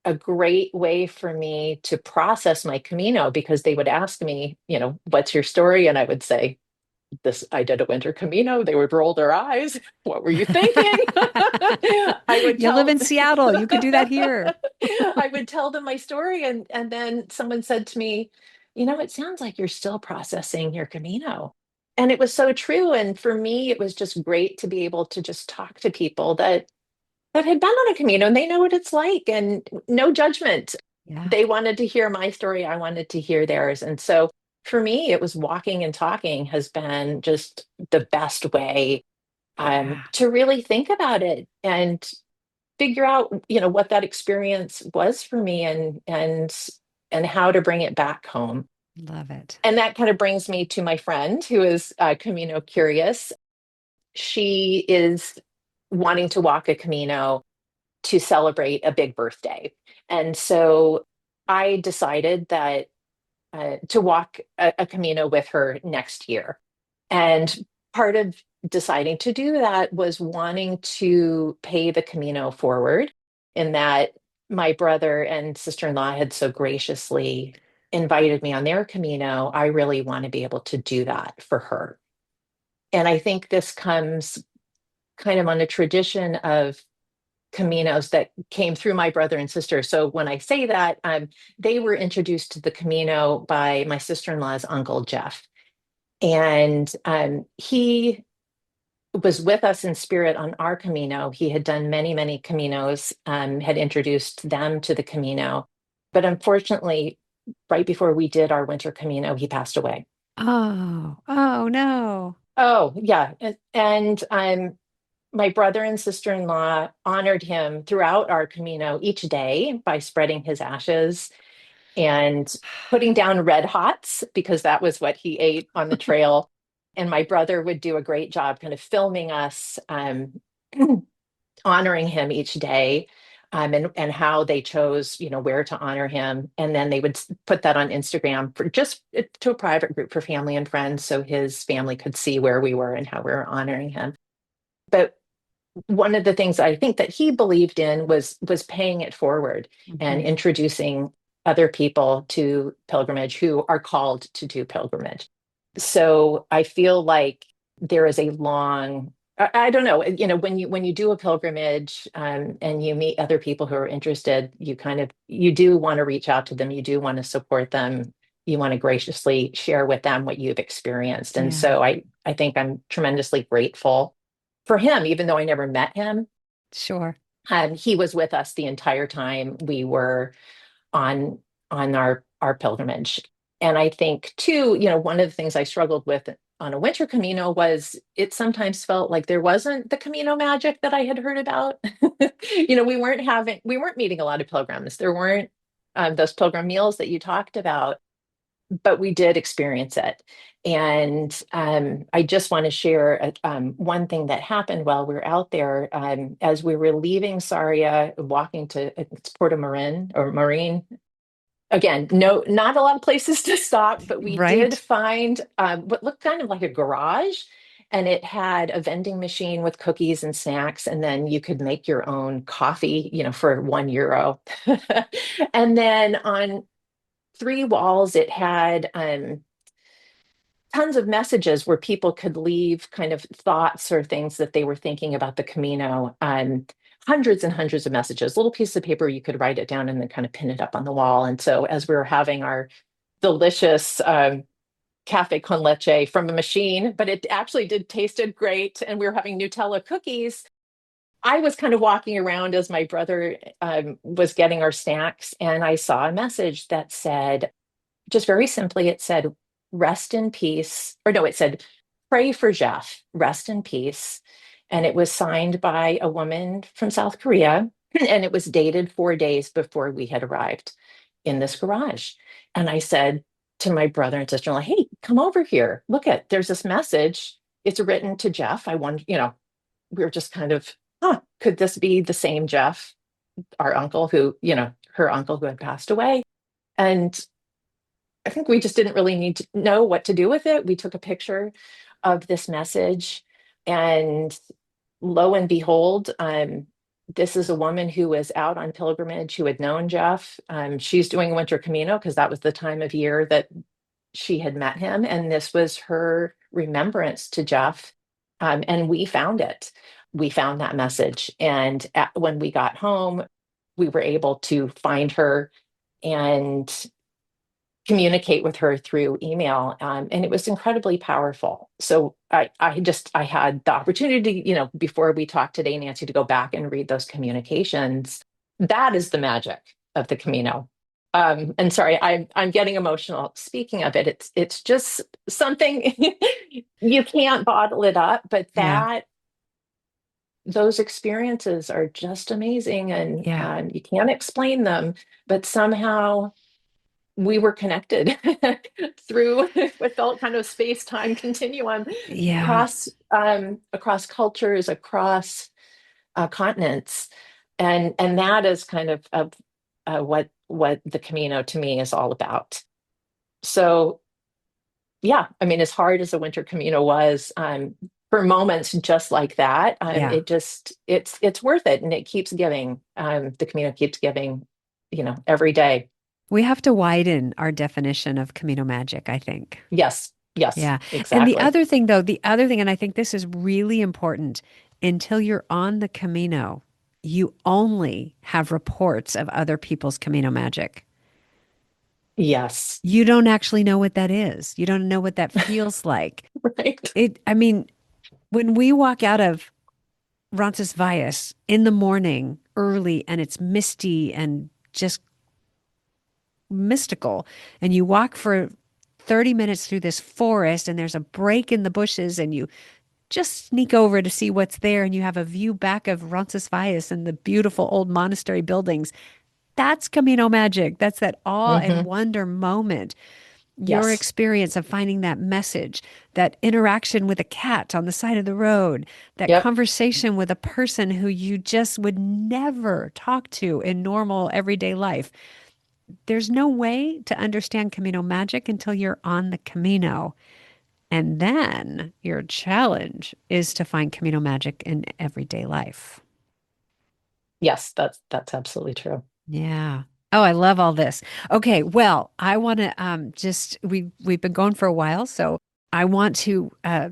a great way for me to process my Camino because they would ask me, what's your story? And I would say, I did a winter Camino. They would roll their eyes. What were you thinking? I would You live tell in Seattle. You could do that here. I would tell them my story, and then someone said to me, it sounds like you're still processing your Camino. And it was so true. And for me, it was just great to be able to just talk to people that had been on a Camino and they know what it's like and no judgment. Yeah. They wanted to hear my story. I wanted to hear theirs. And so for me, it was walking and talking has been just the best way Yeah. to really think about it and figure out, what that experience was for me and how to bring it back home. Love it. And that kind of brings me to my friend who is Camino curious. She is wanting to walk a Camino to celebrate a big birthday. And so I decided that to walk a Camino with her next year. And part of deciding to do that was wanting to pay the Camino forward, in that my brother and sister-in-law had so graciously invited me on their Camino. I really want to be able to do that for her. And I think this comes kind of on a tradition of Caminos that came through my brother and sister. So when I say that, they were introduced to the Camino by my sister-in-law's uncle, Jeff. And he was with us in spirit on our Camino. He had done many, many Caminos, had introduced them to the Camino. But unfortunately, right before we did our winter Camino, he passed away. Oh, oh no. Oh, yeah. And my brother and sister-in-law honored him throughout our Camino each day by spreading his ashes and putting down red hots because that was what he ate on the trail. And my brother would do a great job kind of filming us, honoring him each day, and how they chose, where to honor him. And then they would put that on Instagram for just to a private group for family and friends so his family could see where we were and how we were honoring him. But one of the things I think that he believed in was paying it forward and Mhm. introducing other people to pilgrimage who are called to do pilgrimage. So I feel like there is a long, I don't know, when you do a pilgrimage, and you meet other people who are interested, you do want to reach out to them, you do want to support them, you want to graciously share with them what you've experienced. And Yeah. so I think I'm tremendously grateful for him, even though I never met him. Sure. He was with us the entire time we were on our pilgrimage. And I think too, one of the things I struggled with on a winter Camino was it sometimes felt like there wasn't the Camino magic that I had heard about. We weren't meeting a lot of pilgrims. There weren't those pilgrim meals that you talked about, but we did experience it. And I just want to share one thing that happened while we were out there. As we were leaving Saria, walking to it's Porto Marin or Marine. Again, no, not a lot of places to stop, but we did Right. find what looked kind of like a garage, and it had a vending machine with cookies and snacks, and then you could make your own coffee, for €1. And then on three walls, it had tons of messages where people could leave kind of thoughts or things that they were thinking about the Camino. Hundreds and hundreds of messages, little piece of paper, you could write it down and then kind of pin it up on the wall. And so as we were having our delicious cafe con leche from a machine, but it actually did tasted great, and we were having Nutella cookies. I was kind of walking around as my brother was getting our snacks, and I saw a message that said, just very simply, it said, rest in peace. Or no, it said, pray for Jeff, rest in peace. And it was signed by a woman from South Korea. And it was dated 4 days before we had arrived in this garage. And I said to my brother and sister-in-law, hey, come over here. There's this message. It's written to Jeff. I want, we were just kind of, could this be the same Jeff, our uncle who, her uncle who had passed away? And I think we just didn't really need to know what to do with it. We took a picture of this message, and lo and behold, this is a woman who was out on pilgrimage who had known Jeff. She's doing Winter Camino because that was the time of year that she had met him, and this was her remembrance to Jeff. And we found it. We found that message, and when we got home, we were able to find her and communicate with her through email, and it was incredibly powerful. So I had the opportunity, before we talked today, Nancy, to go back and read those communications. That is the magic of the Camino. And sorry, I'm getting emotional speaking of it. It's just something you can't bottle it up, but Yeah. those experiences are just amazing, and Yeah. you can't explain them, but somehow we were connected through what felt kind of space-time continuum Yeah. across cultures, across continents, and that is kind of what the Camino to me is all about. So yeah, I mean, as hard as the Winter Camino was, for moments just like that, Yeah. it's worth it, and it keeps giving. The Camino keeps giving, every day. We have to widen our definition of Camino magic, I think. Yes, yes, Yeah. And the exactly. other thing, though, the other thing, and I think this is really important, until you're on the Camino, you only have reports of other people's Camino magic. Yes, You don't actually know what that is. You don't know what that feels like. right. I mean, when we walk out of Roncesvalles in the morning early and it's misty and just mystical, and you walk for 30 minutes through this forest and there's a break in the bushes and you just sneak over to see what's there and you have a view back of Roncesvalles and the beautiful old monastery buildings. That's Camino magic. That's that awe and Hmm. wonder moment. Your Yes. experience of finding that message, that interaction with a cat on the side of the road, that Yep. conversation with a person who you just would never talk to in normal everyday life. There's no way to understand Camino magic until you're on the Camino. And then your challenge is to find Camino magic in everyday life. Yes, that's absolutely true. Yeah. Oh, I love all this. Okay, well, I want to just we've been going for a while, so I want to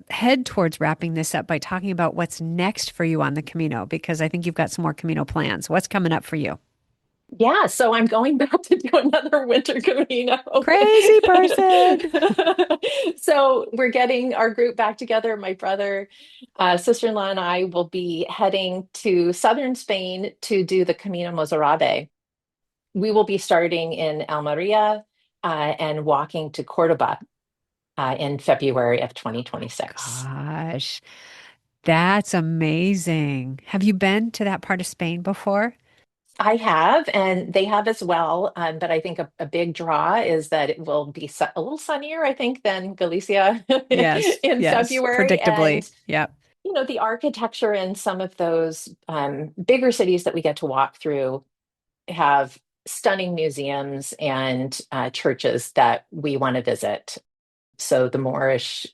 head towards wrapping this up by talking about what's next for you on the Camino, because I think you've got some more Camino plans. What's coming up for you? Yeah, so I'm going back to do another Winter Camino. Crazy person. So we're getting our group back together. My brother, sister-in-law, and I will be heading to southern Spain to do the Camino Mozárabe. We will be starting in Almeria, and walking to Cordoba. in February of 2026. Gosh, that's amazing. Have you been to that part of Spain before? I have, and they have as well. But I think a big draw is that it will be a little sunnier, I think, than Galicia Yes, in yes, February. predictably. And, Yeah. the architecture in some of those bigger cities that we get to walk through have stunning museums and churches that we want to visit. So the Moorish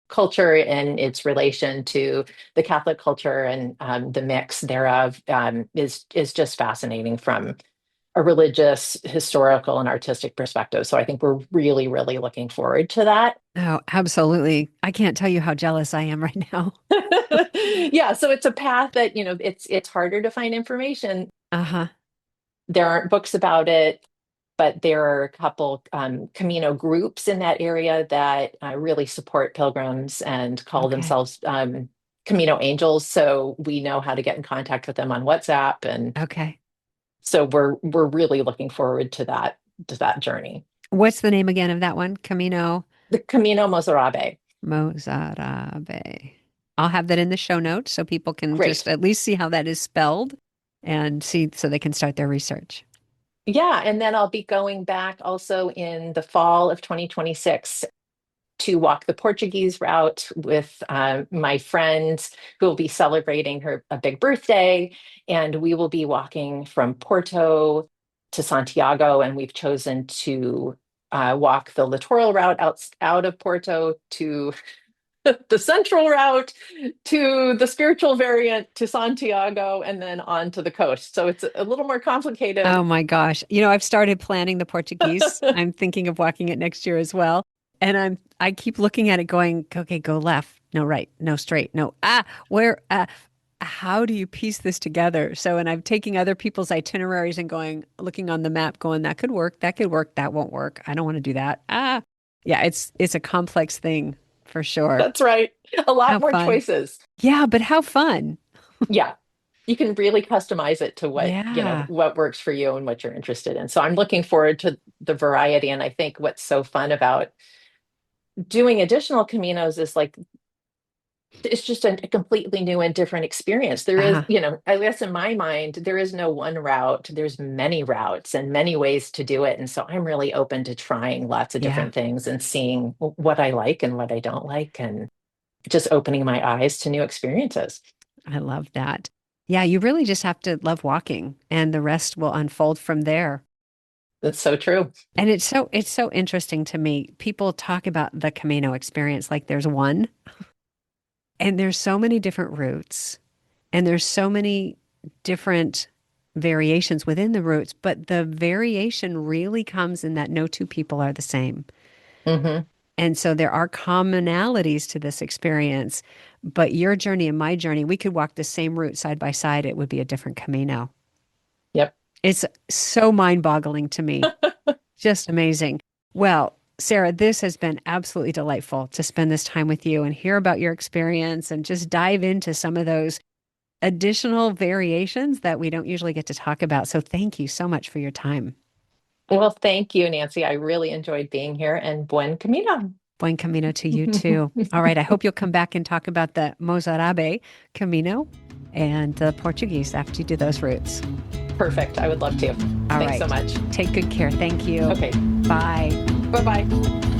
culture and its relation to the Catholic culture and the mix thereof is just fascinating from a religious, historical, and artistic perspective. So I think we're really, really looking forward to that. Oh, absolutely. I can't tell you how jealous I am right now. Yeah, so it's a path that, it's harder to find information. Uh-huh. There aren't books about it, but there are a couple Camino groups in that area that really support pilgrims and call Okay. themselves Camino Angels. So we know how to get in contact with them on WhatsApp, and Okay. so we're really looking forward to that journey. What's the name again of that one? Camino The Camino Mozárabe. Mozárabe. I'll have that in the show notes so people can just Great. at least see how that is spelled and see so they can start their research. Yeah, and then I'll be going back also in the fall of 2026 to walk the Portuguese route with my friend who will be celebrating her a big birthday. And we will be walking from Porto to Santiago. And we've chosen to walk the littoral route out of Porto to the central route to the spiritual variant to Santiago and then on to the coast. So it's a little more complicated. Oh my gosh. I've started planning the Portuguese. I'm thinking of walking it next year as well. And I keep looking at it going, okay, go left, no right, no straight, no where how do you piece this together? So, and I'm taking other people's itineraries and going, looking on the map, going, that could work, that won't work. I don't want to do that. Yeah, it's a complex thing for sure. That's right. A lot How more fun. choices. Yeah, but how fun. Yeah. You can really customize it to what, Yeah. what works for you and what you're interested in. So I'm looking forward to the variety. And I think what's so fun about doing additional Caminos is like it's just a completely new and different experience. There is, Uh-huh. I guess in my mind, there is no one route. There's many routes and many ways to do it. And so I'm really open to trying lots of Yeah. different things and seeing what I like and what I don't like and just opening my eyes to new experiences. I love that. Yeah, you really just have to love walking and the rest will unfold from there. That's so true. And it's so interesting to me. People talk about the Camino experience like there's one, and there's so many different routes, and there's so many different variations within the routes, but the variation really comes in that no two people are the same. Hmm. And so there are commonalities to this experience, but your journey and my journey, we could walk the same route side by side. It would be a different Camino. Yep. It's so mind-boggling to me. Just amazing. Well, Sarah, this has been absolutely delightful to spend this time with you and hear about your experience and just dive into some of those additional variations that we don't usually get to talk about. So thank you so much for your time. Well, thank you, Nancy. I really enjoyed being here and buen camino. Buen Camino to you too. All right. I hope you'll come back and talk about the Mozárabe Camino and the Portuguese after you do those routes. Perfect. I would love to. All Thanks right. so much. Take good care. Thank you. Okay. Bye. Bye-bye.